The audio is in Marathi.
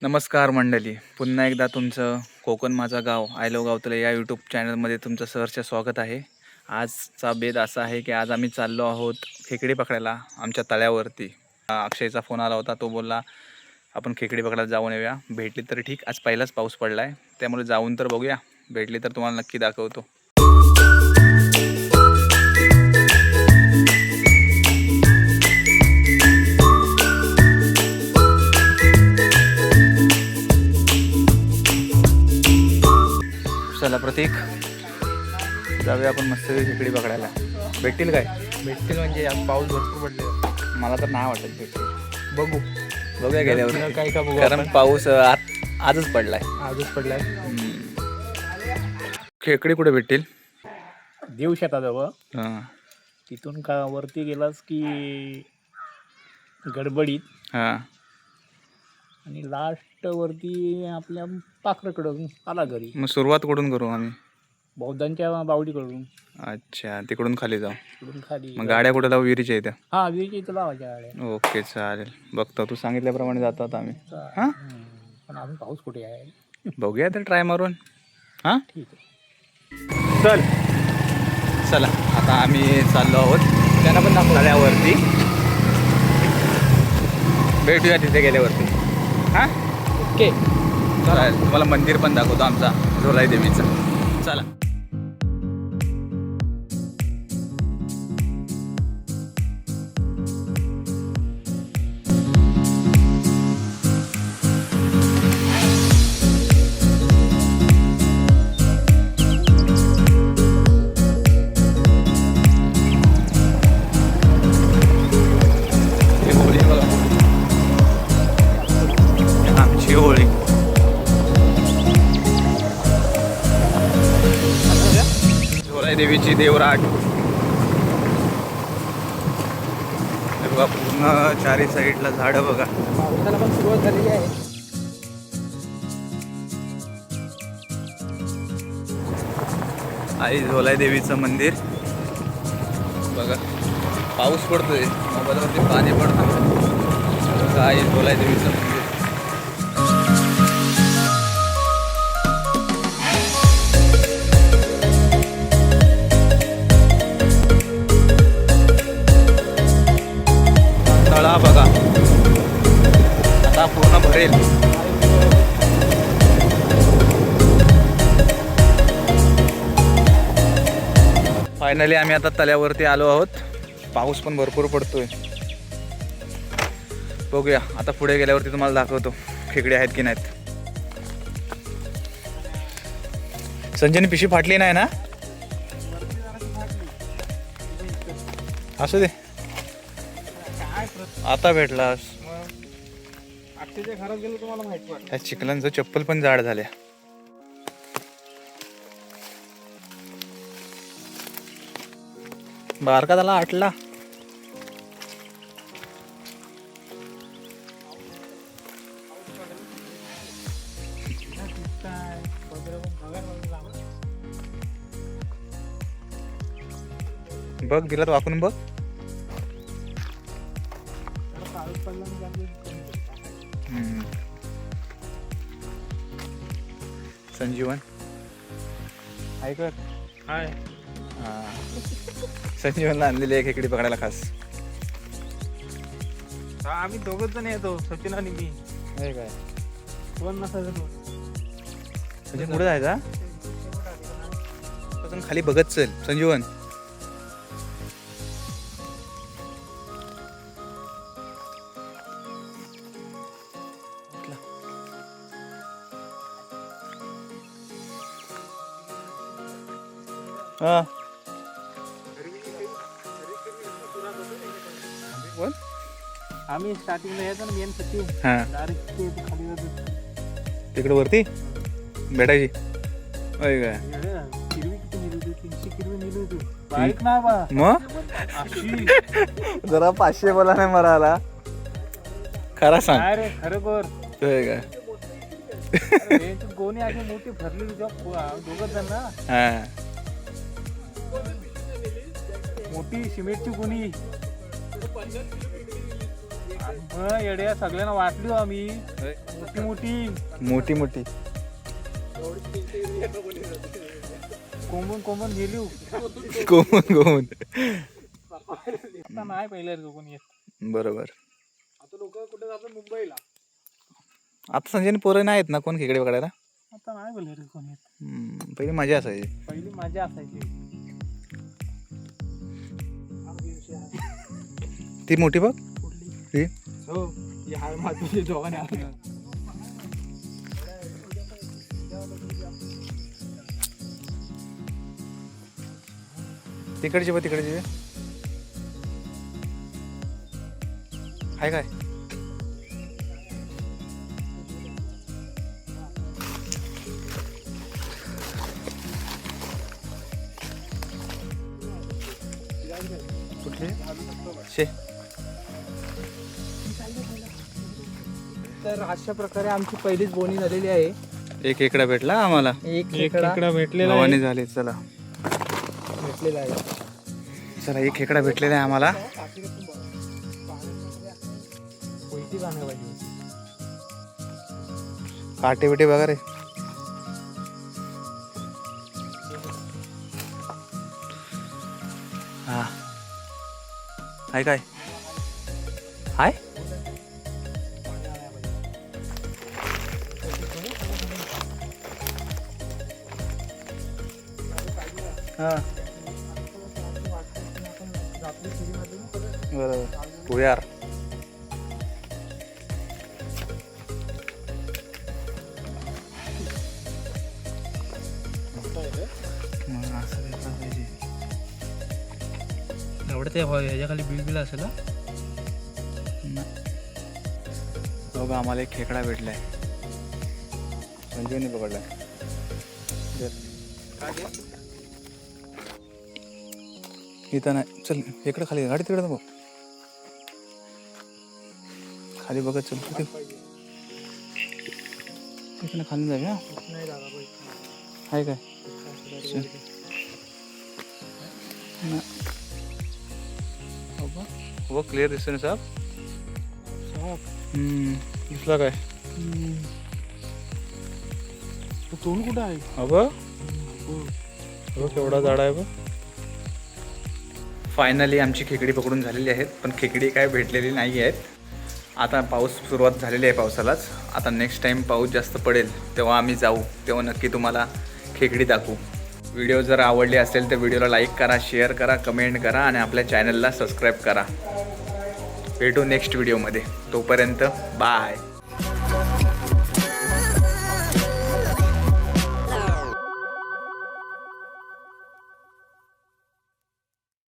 नमस्कार मंडळी, पुन्हा एकदा तुमचं कोकण माझा गाव आय लव्ह गावतळे या यूट्यूब चॅनलमध्ये तुमचं सहर्ष स्वागत आहे. आजचा बेद असा आहे की आज आम्ही चाललो आहोत खेकडी पकडायला आमच्या तळ्यावरती. अक्षयचा फोन आला होता, तो बोलला आपण खेकडी पकडायला जाऊन येऊया. भेटली तर ठीक, आज पहिलाच पाऊस पडला आहे त्यामुळे जाऊन तर बघूया. भेटली तर तुम्हाला नक्की दाखवतो. चला प्रतीक, जाऊया आपण मस्त खेकडी पकडायला. भेटतील काय? भेटतील म्हणजे आज पाऊस भरपूर पडले. मला तर नाही वाटत भेटतील. बघू बघूया गेल्यावर काय का बघू कारण आपण. पाऊस आजच पडलाय. आजच पडलाय. खेकडी कुठे भेटतील? देऊ शेताजवळ. हां तिथून का वरती गेलास की गडबडीत हां आणि लास्ट वरती आपल्या पाखराकडून आला घरी. मग सुरुवात कुठून करू आम्ही? बौद्धांच्या बावडीकडून अच्छा, तिकडून खाली जाऊ. तिकडून खाली. मग गाड्या कुठे लावू? विहिरीच्या इथं. हा विहिरीच्या इथं लावायच्या गाड्या. ओके चालेल, बघतो. तू सांगितल्याप्रमाणे जातात आम्ही. हां पण अजून पाऊस कुठे आहे? बघूया तर ट्राय मारून. हां ठीक आहे. चल चला, आता आम्ही चाललो आहोत. त्यांना पण दाखव तळ्यावरती. भेटूया तिथे गेल्यावरती. हां ओके. चालेल, तुम्हाला मंदिर पण दाखवतो आमचा झोलाई देवीचं. चला. आमची होळी. झोलाई देवीची देवराट. हे बघा, पूर्ण चारी साईडला झाडं बघा. पावसाला पण सुरुवात झालेली आहे. आई झोलाई देवीचं मंदिर बघा. पाऊस पडतोय, मोबाईलवरती पाणी पडतोय. आई झोलाई देवीचं मंदिर. तळा बघा, आता पूर्ण भरेल. फायनली आम्ही आता तळ्यावरती आलो आहोत. पाऊस पण भरपूर पडतोय. बघूया आता पुढे गेल्यावरती तुम्हाला दाखवतो खेकडे आहेत की नाहीत. संजयने पिशी फाटली नाही ना? असू दे, आता भेटलास. अक्षयच्या घरात गेलो तुम्हाला माहिती वाटतं. त्या चिखलांचं चप्पल पण जाड झाल्या. बारका त्याला आटला. बघ दिला वाकून बघ. संजीवन ऐकर. हाय. संजीवनला आणलेली आहे खेकडी पकडायला खास. आम्ही दोघच जण येतो, सचिन आणि मी. काय कोण नसायचं तो. संजीवन कुठे जायचा? अजून खाली बघत चल संजीवन. हा बोल. आम्ही स्टार्टिंगला यायचो ना, मेन सचिन. हा डायरेक्ट खाली जातो. तिकडे वरती भेटायची. होय काय? किरवी किती नेली होती? 300 किरवी नेली होती. बाईक ना बा. मग अशी जरा 500 बोला नाही मराला. खरा सांग. काय रे, खरोखर. होय काय? गोणी अशी मोठी भरलेली दोघच जण ना. हा मोठी सिमेंटची गोणी. येड्या सगळ्यांना वाटली हो आम्ही मोठी मोठी मोठी मोठी कोंबून कोंबून गेली हो. कोमून कोमून आता नाही पहिल्या कोण येत. बरोबर. आता लोक कुठे जातात मुंबईला. आता संजयने पोरं नाही आहेत ना कोण खेकडे पकडायला. आता नाही बोलले रे कोण येत. पहिली मजा असायची. पहिली मजा असायची. ती मोठी बघ ही. हो या माझी दोघांनी आली. तिकडची बघ तिकडची हाय काय. कुठले शे. तर अशा प्रकारे आमची पहिलीच बोनी झालेली आहे. एक खेकडा भेटला आम्हाला. एक खेकडा भेटलेला भावाने झाले. चला भेटलेला आहे. चला एक खेकडा भेटलेला आहे आम्हाला. कोयती जाणार पाहिजे. काटे बिटे बघा रे. हा हाय काय हाय. हा बरोबर भुयार. एवढं ते ह्याच्या खाली बिल बिल असेल. बघा आम्हाला एक खेकडा भेटलाय. संजीवनी पकडलाय. इथं नाही. चल इकडं खाली गाडी तिकडं बघ खाली बघत. चल तिथे तिकडे खाली जाऊया. हाय काय हो क्लिअर दिसतो ना साहेब. दिसला काय. तोंड कुठं आहे. अबं केवढा झाड आहे बघ. फायनली आमची खेकडी पकडून झालेली आहेत पण खेकडी काय भेटलेली नाही आहेत. आता पाऊस सुरुवात झालेली आहे पावसालाच. आता नेक्स्ट टाईम पाऊस जास्त पडेल तेव्हा आम्ही जाऊ. तेव्हा नक्की तुम्हाला खेकडी दाखवू. व्हिडिओ जर आवडली असेल तर व्हिडिओला लाईक करा, शेअर करा, कमेंट करा आणि आपल्या चॅनलला सबस्क्राईब करा. भेटू नेक्स्ट व्हिडिओमध्ये. तोपर्यंत बाय.